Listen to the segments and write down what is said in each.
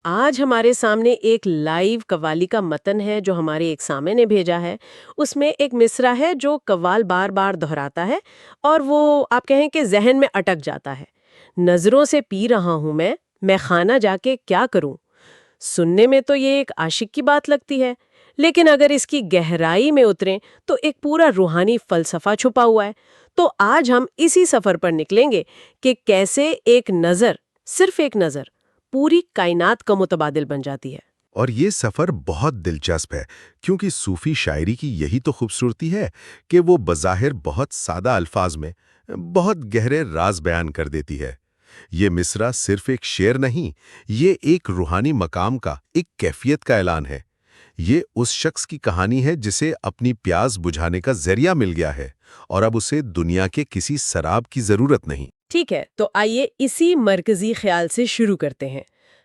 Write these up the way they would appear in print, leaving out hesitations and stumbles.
آج ہمارے سامنے ایک لائیو قوالی کا متن ہے جو ہمارے ایک سامع نے بھیجا ہے۔ اس میں ایک مصرع ہے جو قوال بار بار دہراتا ہے اور وہ آپ کہیں کہ ذہن میں اٹک جاتا ہے۔ نظروں سے پی رہا ہوں میں خانہ جا کے کیا کروں۔ سننے میں تو یہ ایک عاشق کی بات لگتی ہے، لیکن اگر اس کی گہرائی میں اتریں تو ایک پورا روحانی فلسفہ چھپا ہوا ہے۔ تو آج ہم اسی سفر پر نکلیں گے کہ کیسے ایک نظر، صرف ایک نظر، پوری کائنات کا متبادل بن جاتی ہے۔ اور یہ سفر بہت دلچسپ ہے کیونکہ صوفی شاعری کی یہی تو خوبصورتی ہے کہ وہ بظاہر بہت سادہ الفاظ میں بہت گہرے راز بیان کر دیتی ہے۔ یہ مصرع صرف ایک شعر نہیں، یہ ایک روحانی مقام کا، ایک کیفیت کا اعلان ہے۔ یہ اس شخص کی کہانی ہے جسے اپنی پیاس بجھانے کا ذریعہ مل گیا ہے اور اب اسے دنیا کے کسی سراب کی ضرورت نہیں۔ ٹھیک ہے، تو آئیے اسی مرکزی خیال سے شروع کرتے ہیں،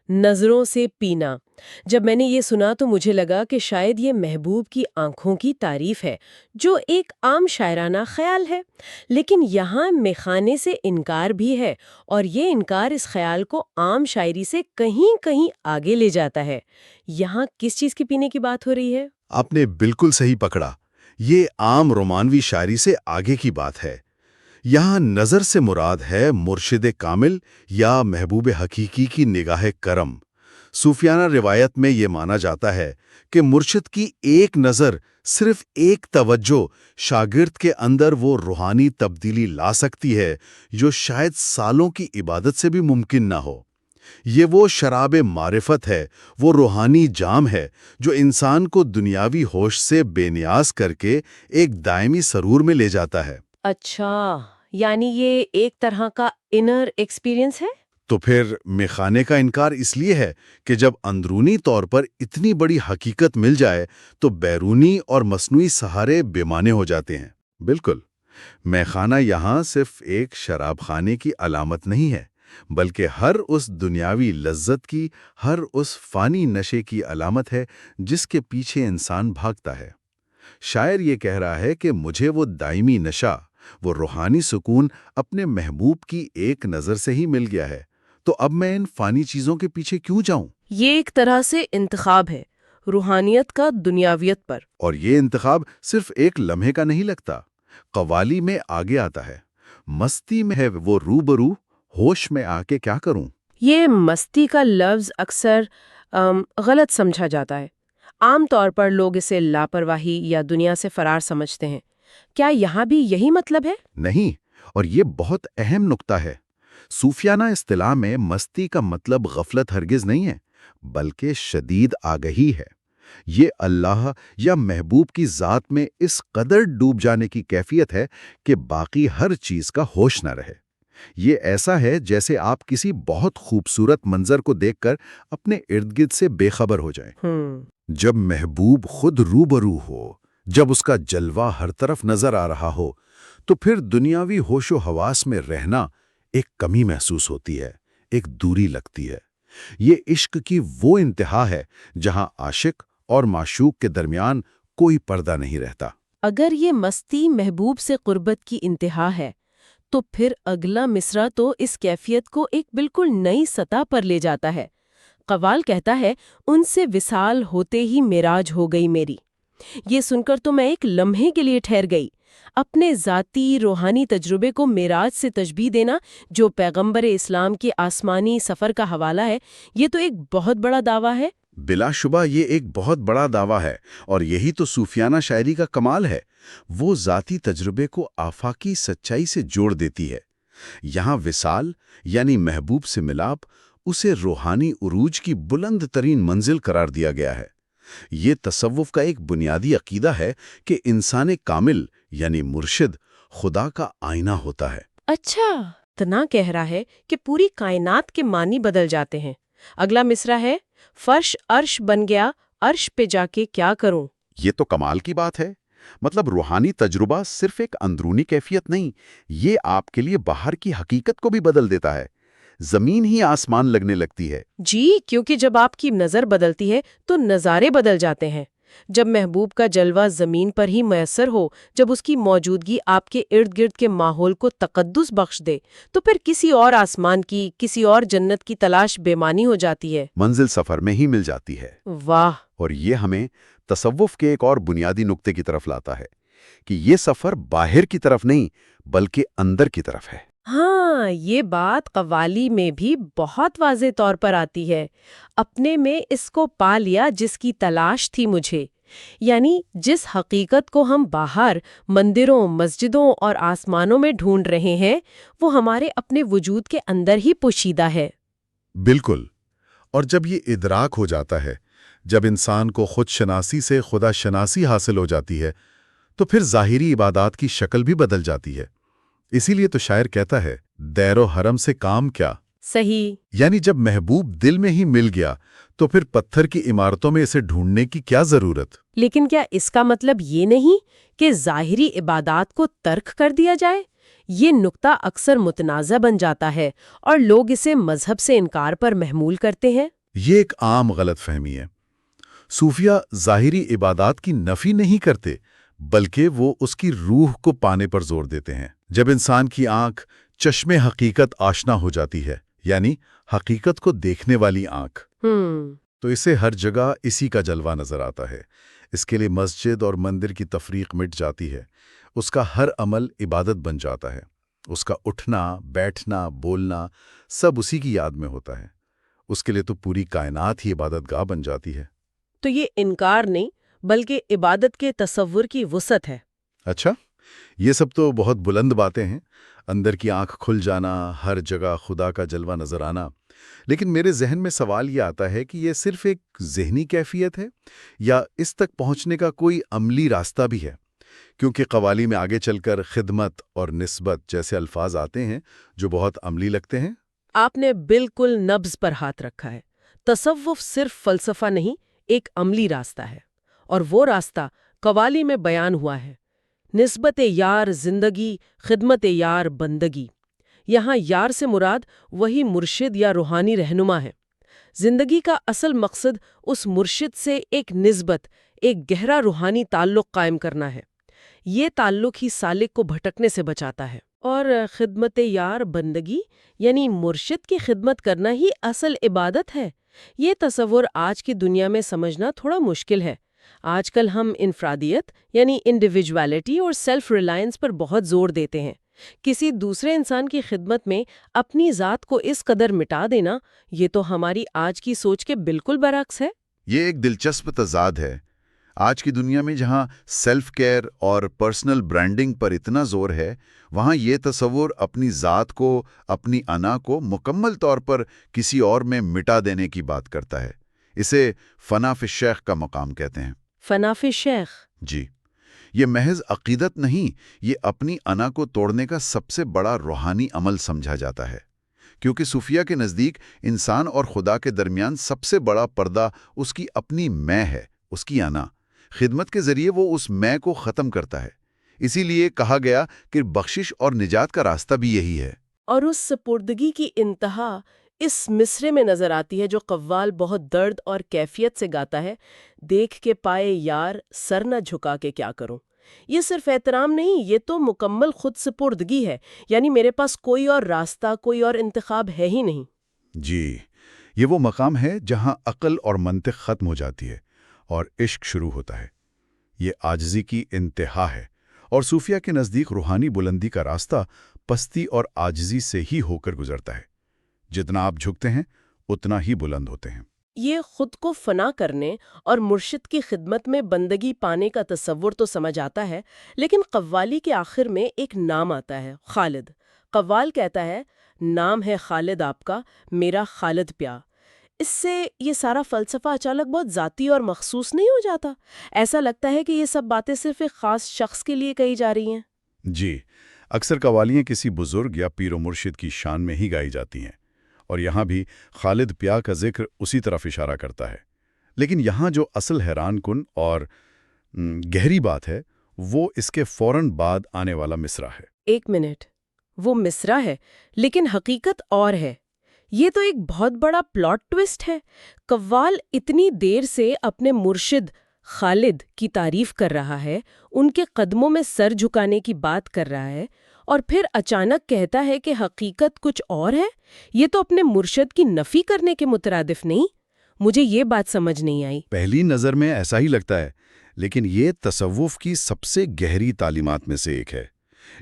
نظروں سے پینا۔ جب میں نے یہ سنا تو مجھے لگا کہ شاید یہ محبوب کی آنکھوں کی تعریف ہے، جو ایک عام شاعرانہ خیال ہے، لیکن یہاں میخانے سے انکار بھی ہے، اور یہ انکار اس خیال کو عام شاعری سے کہیں کہیں آگے لے جاتا ہے۔ یہاں کس چیز کے پینے کی بات ہو رہی ہے؟ آپ نے بالکل صحیح پکڑا، یہ عام رومانوی شاعری سے آگے کی بات ہے۔ یہاں نظر سے مراد ہے مرشد کامل یا محبوب حقیقی کی نگاہ کرم۔ صوفیانہ روایت میں یہ مانا جاتا ہے کہ مرشد کی ایک نظر، صرف ایک توجہ، شاگرد کے اندر وہ روحانی تبدیلی لا سکتی ہے جو شاید سالوں کی عبادت سے بھی ممکن نہ ہو۔ یہ وہ شراب معرفت ہے، وہ روحانی جام ہے جو انسان کو دنیاوی ہوش سے بے نیاز کر کے ایک دائمی سرور میں لے جاتا ہے۔ اچھا، یعنی یہ ایک طرح کا انر ایکسپیرینس ہے؟ تو پھر میخانے کا انکار اس لیے ہے کہ جب اندرونی طور پر اتنی بڑی حقیقت مل جائے تو بیرونی اور مصنوعی سہارے بے معنی ہو جاتے ہیں۔ بالکل، میخانہ یہاں صرف ایک شراب خانے کی علامت نہیں ہے، بلکہ ہر اس دنیاوی لذت کی، ہر اس فانی نشے کی علامت ہے جس کے پیچھے انسان بھاگتا ہے۔ شاعر یہ کہہ رہا ہے کہ مجھے وہ دائمی نشہ، وہ روحانی سکون اپنے محبوب کی ایک نظر سے ہی مل گیا ہے، تو اب میں ان فانی چیزوں کے پیچھے کیوں جاؤں؟ یہ ایک طرح سے انتخاب ہے، روحانیت کا دنیاویت پر۔ اور یہ انتخاب صرف ایک لمحے کا نہیں لگتا، قوالی میں آگے آتا ہے۔ مستی میں ہے وہ روبرو، ہوش میں آ کے کیا کروں۔ یہ مستی کا لفظ اکثر غلط سمجھا جاتا ہے۔ عام طور پر لوگ اسے لاپرواہی یا دنیا سے فرار سمجھتے ہیں۔ کیا یہاں بھی یہی مطلب ہے؟ نہیں، اور یہ بہت اہم نکتہ ہے۔ صوفیانہ اصطلاح میں مستی کا مطلب غفلت ہرگز نہیں ہے، بلکہ شدید آگہی ہے۔ یہ اللہ یا محبوب کی ذات میں اس قدر ڈوب جانے کی کیفیت ہے کہ باقی ہر چیز کا ہوش نہ رہے۔ یہ ایسا ہے جیسے آپ کسی بہت خوبصورت منظر کو دیکھ کر اپنے ارد گرد سے بے خبر ہو جائیں۔ جب محبوب خود روبرو ہو، جب اس کا جلوہ ہر طرف نظر آ رہا ہو، تو پھر دنیاوی ہوش و حواس میں رہنا ایک کمی محسوس ہوتی ہے، ایک دوری لگتی ہے۔ یہ عشق کی وہ انتہا ہے جہاں عاشق اور معشوق کے درمیان کوئی پردہ نہیں رہتا۔ اگر یہ مستی محبوب سے قربت کی انتہا ہے، تو پھر اگلا مصرع تو اس کیفیت کو ایک بالکل نئی سطح پر لے جاتا ہے۔ قوال کہتا ہے، ان سے وصال ہوتے ہی معراج ہو گئی میری۔ یہ سن کر تو میں ایک لمحے کے لیے ٹھہر گئی۔ اپنے ذاتی روحانی تجربے کو معراج سے تشبیہ دینا، جو پیغمبر اسلام کے آسمانی سفر کا حوالہ ہے، یہ تو ایک بہت بڑا دعویٰ ہے۔ بلا شبہ یہ ایک بہت بڑا دعویٰ ہے، اور یہی تو صوفیانہ شاعری کا کمال ہے۔ وہ ذاتی تجربے کو آفاقی سچائی سے جوڑ دیتی ہے۔ یہاں وصال یعنی محبوب سے ملاپ اسے روحانی عروج کی بلند ترین منزل قرار دیا گیا ہے۔ یہ تصوف کا ایک بنیادی عقیدہ ہے کہ انسان کامل یعنی مرشد خدا کا آئینہ ہوتا ہے۔ اچھا، اتنا کہہ رہا ہے کہ پوری کائنات کے معنی بدل جاتے ہیں۔ اگلا مصرع ہے، فرش عرش بن گیا، عرش پہ جا کے کیا کروں۔ یہ تو کمال کی بات ہے۔ مطلب روحانی تجربہ صرف ایک اندرونی کیفیت نہیں، یہ آپ کے لیے باہر کی حقیقت کو بھی بدل دیتا ہے۔ زمین ہی آسمان لگنے لگتی ہے۔ جی، کیونکہ جب آپ کی نظر بدلتی ہے تو نظارے بدل جاتے ہیں۔ جب محبوب کا جلوہ زمین پر ہی میسر ہو، جب اس کی موجودگی آپ کے ارد گرد کے ماحول کو تقدس بخش دے، تو پھر کسی اور آسمان کی، کسی اور جنت کی تلاش بے معنی ہو جاتی ہے۔ منزل سفر میں ہی مل جاتی ہے۔ واہ! اور یہ ہمیں تصوف کے ایک اور بنیادی نقطے کی طرف لاتا ہے کہ یہ سفر باہر کی طرف نہیں بلکہ اندر کی طرف ہے۔ ہاں، یہ بات قوالی میں بھی بہت واضح طور پر آتی ہے۔ اپنے میں اس کو پا لیا جس کی تلاش تھی مجھے، یعنی جس حقیقت کو ہم باہر مندروں، مسجدوں اور آسمانوں میں ڈھونڈ رہے ہیں، وہ ہمارے اپنے وجود کے اندر ہی پوشیدہ ہے۔ بالکل۔ اور جب یہ ادراک ہو جاتا ہے، جب انسان کو خود شناسی سے خدا شناسی حاصل ہو جاتی ہے، تو پھر ظاہری عبادات کی شکل بھی بدل جاتی ہے۔ اسی لیے تو شاعر کہتا ہے، دیر و حرم سے کام کیا؟ صحیح۔ یعنی جب محبوب دل میں ہی مل گیا تو پھر پتھر کی عمارتوں میں اسے ڈھونڈنے کی کیا ضرورت؟ لیکن کیا اس کا مطلب یہ نہیں کہ ظاہری عبادات کو ترک کر دیا جائے؟ یہ نقطہ اکثر متنازع بن جاتا ہے اور لوگ اسے مذہب سے انکار پر محمول کرتے ہیں۔ یہ ایک عام غلط فہمی ہے۔ صوفیہ ظاہری عبادات کی نفی نہیں کرتے، بلکہ وہ اس کی روح کو پانے پر زور دیتے ہیں۔ جب انسان کی آنکھ چشم حقیقت آشنا ہو جاتی ہے، یعنی حقیقت کو دیکھنے والی آنکھ، تو اسے ہر جگہ اسی کا جلوہ نظر آتا ہے۔ اس کے لیے مسجد اور مندر کی تفریق مٹ جاتی ہے۔ اس کا ہر عمل عبادت بن جاتا ہے۔ اس کا اٹھنا، بیٹھنا، بولنا سب اسی کی یاد میں ہوتا ہے۔ اس کے لیے تو پوری کائنات ہی عبادت گاہ بن جاتی ہے۔ تو یہ انکار نہیں بلکہ عبادت کے تصور کی وسعت ہے۔ اچھا، یہ سب تو بہت بلند باتیں ہیں، اندر کی آنکھ کھل جانا، ہر جگہ خدا کا جلوہ نظر آنا۔ لیکن میرے ذہن میں سوال یہ آتا ہے کہ یہ صرف ایک ذہنی کیفیت ہے یا اس تک پہنچنے کا کوئی عملی راستہ بھی ہے؟ کیونکہ قوالی میں آگے چل کر خدمت اور نسبت جیسے الفاظ آتے ہیں جو بہت عملی لگتے ہیں۔ آپ نے بالکل نبض پر ہاتھ رکھا ہے۔ تصوف صرف فلسفہ نہیں، ایک عملی راستہ ہے، اور وہ راستہ قوالی میں بیان ہوا ہے۔ نسبت یار زندگی، خدمت یار بندگی۔ یہاں یار سے مراد وہی مرشد یا روحانی رہنما ہے۔ زندگی کا اصل مقصد اس مرشد سے ایک نسبت، ایک گہرا روحانی تعلق قائم کرنا ہے۔ یہ تعلق ہی سالک کو بھٹکنے سے بچاتا ہے۔ اور خدمت یار بندگی، یعنی مرشد کی خدمت کرنا ہی اصل عبادت ہے۔ یہ تصور آج کی دنیا میں سمجھنا تھوڑا مشکل ہے۔ آج کل ہم انفرادیت یعنی انڈیویجویلٹی اور سیلف ریلائنس پر بہت زور دیتے ہیں۔ کسی دوسرے انسان کی خدمت میں اپنی ذات کو اس قدر مٹا دینا، یہ تو ہماری آج کی سوچ کے بالکل برعکس ہے۔ یہ ایک دلچسپ تضاد ہے۔ آج کی دنیا میں جہاں سیلف کیئر اور پرسنل برانڈنگ پر اتنا زور ہے، وہاں یہ تصور اپنی ذات کو، اپنی انا کو مکمل طور پر کسی اور میں مٹا دینے کی بات کرتا ہے۔ اسے فنا فی الشیخ کا مقام کہتے ہیں۔ فنا فی الشیخ؟ جی، یہ محض عقیدت نہیں، یہ اپنی انا کو توڑنے کا سب سے بڑا روحانی عمل سمجھا جاتا ہے، کیونکہ صوفیہ کے نزدیک انسان اور خدا کے درمیان سب سے بڑا پردہ اس کی اپنی میں ہے، اس کی انا۔ خدمت کے ذریعے وہ اس میں کو ختم کرتا ہے۔ اسی لیے کہا گیا کہ بخشش اور نجات کا راستہ بھی یہی ہے۔ اور اس سپردگی کی انتہا اس مصرے میں نظر آتی ہے جو قوال بہت درد اور کیفیت سے گاتا ہے، دیکھ کے پائے یار سر نہ جھکا کے کیا کروں۔ یہ صرف احترام نہیں، یہ تو مکمل خود سپردگی ہے، یعنی میرے پاس کوئی اور راستہ، کوئی اور انتخاب ہے ہی نہیں۔ جی، یہ وہ مقام ہے جہاں عقل اور منطق ختم ہو جاتی ہے اور عشق شروع ہوتا ہے۔ یہ عاجزی کی انتہا ہے، اور صوفیہ کے نزدیک روحانی بلندی کا راستہ پستی اور عاجزی سے ہی ہو کر گزرتا ہے۔ جتنا آپ جھکتے ہیں اتنا ہی بلند ہوتے ہیں۔ یہ خود کو فنا کرنے اور مرشد کی خدمت میں بندگی پانے کا تصور تو سمجھ آتا ہے، لیکن قوالی کے آخر میں ایک نام آتا ہے، خالد۔ قوال کہتا ہے، نام ہے خالد آپ کا، میرا خالد پیا۔ اس سے یہ سارا فلسفہ اچانک بہت ذاتی اور مخصوص نہیں ہو جاتا؟ ایسا لگتا ہے کہ یہ سب باتیں صرف ایک خاص شخص کے لیے کہی جا رہی ہیں۔ جی، اکثر قوالیاں کسی بزرگ یا پیر و مرشد کی شان میں ہی گائی جاتی ہیں، اور یہاں بھی خالد پیا کا ذکر اسی طرف اشارہ کرتا ہے۔ لیکن یہاں جو اصل حیران کن اور گہری بات ہے، وہ اس کے فوراً بعد آنے والا مصرع ہے۔ ایک منٹ، وہ مصرع ہے لیکن حقیقت اور ہے۔ یہ تو ایک بہت بڑا پلاٹ ٹوسٹ ہے۔ قوال اتنی دیر سے اپنے مرشد خالد کی تعریف کر رہا ہے، ان کے قدموں میں سر جھکانے کی بات کر رہا ہے، اور پھر اچانک کہتا ہے کہ حقیقت کچھ اور ہے، یہ تو اپنے مرشد کی نفی کرنے کے مترادف نہیں؟ مجھے یہ بات سمجھ نہیں آئی۔ پہلی نظر میں ایسا ہی لگتا ہے، لیکن یہ تصوف کی سب سے گہری تعلیمات میں سے ایک ہے۔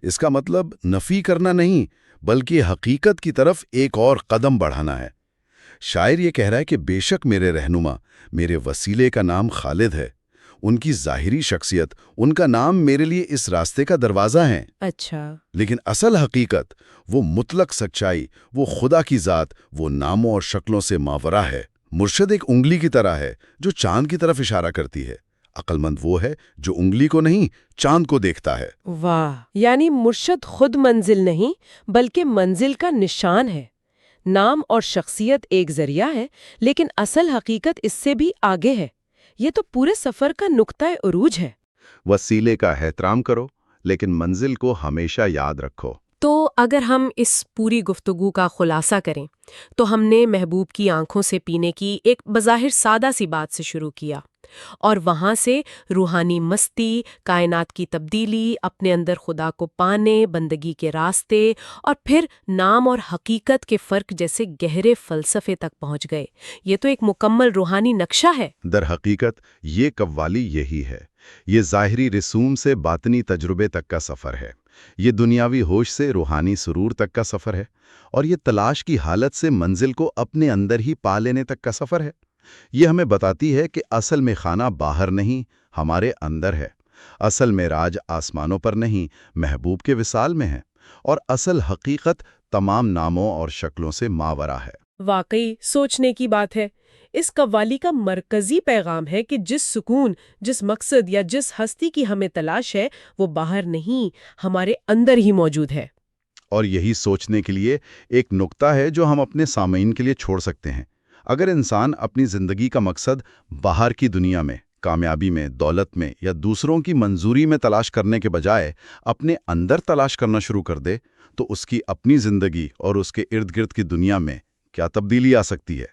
اس کا مطلب نفی کرنا نہیں، بلکہ حقیقت کی طرف ایک اور قدم بڑھانا ہے۔ شاعر یہ کہہ رہا ہے کہ بے شک میرے رہنما، میرے وسیلے کا نام خالد ہے، ان کی ظاہری شخصیت، ان کا نام میرے لیے اس راستے کا دروازہ ہے۔ اچھا، لیکن اصل حقیقت، وہ مطلق سچائی، وہ خدا کی ذات، وہ ناموں اور شکلوں سے ماورا ہے۔ مرشد ایک انگلی کی طرح ہے جو چاند کی طرف اشارہ کرتی ہے۔ عقل مند وہ ہے جو انگلی کو نہیں، چاند کو دیکھتا ہے۔ واہ، یعنی مرشد خود منزل نہیں بلکہ منزل کا نشان ہے۔ نام اور شخصیت ایک ذریعہ ہے، لیکن اصل حقیقت اس سے بھی آگے ہے۔ یہ تو پورے سفر کا نقطۂ عروج ہے۔ وسیلے کا احترام کرو، لیکن منزل کو ہمیشہ یاد رکھو۔ تو اگر ہم اس پوری گفتگو کا خلاصہ کریں تو ہم نے محبوب کی آنکھوں سے پینے کی ایک بظاہر سادہ سی بات سے شروع کیا، اور وہاں سے روحانی مستی، کائنات کی تبدیلی، اپنے اندر خدا کو پانے، بندگی کے راستے، اور پھر نام اور حقیقت کے فرق جیسے گہرے فلسفے تک پہنچ گئے۔ یہ تو ایک مکمل روحانی نقشہ ہے۔ در حقیقت یہ قوالی یہی ہے۔ یہ ظاہری رسوم سے باطنی تجربے تک کا سفر ہے۔ یہ دنیاوی ہوش سے روحانی سرور تک کا سفر ہے، اور یہ تلاش کی حالت سے منزل کو اپنے اندر ہی پا لینے تک کا سفر ہے۔ یہ ہمیں بتاتی ہے کہ اصل میں خانہ باہر نہیں، ہمارے اندر ہے۔ اصل میں راج آسمانوں پر نہیں، محبوب کے وصال میں ہے، اور اصل حقیقت تمام ناموں اور شکلوں سے ماورا ہے۔ واقعی سوچنے کی بات ہے۔ اس قوالی کا مرکزی پیغام ہے کہ جس سکون، جس مقصد یا جس ہستی کی ہمیں تلاش ہے، وہ باہر نہیں، ہمارے اندر ہی موجود ہے۔ اور یہی سوچنے کے لیے ایک نقطہ ہے جو ہم اپنے سامعین کے لیے چھوڑ سکتے ہیں۔ اگر انسان اپنی زندگی کا مقصد باہر کی دنیا میں، کامیابی میں، دولت میں یا دوسروں کی منظوری میں تلاش کرنے کے بجائے اپنے اندر تلاش کرنا شروع کر دے، تو اس کی اپنی زندگی اور اس کے ارد گرد کی دنیا میں کیا تبدیلی آ سکتی ہے۔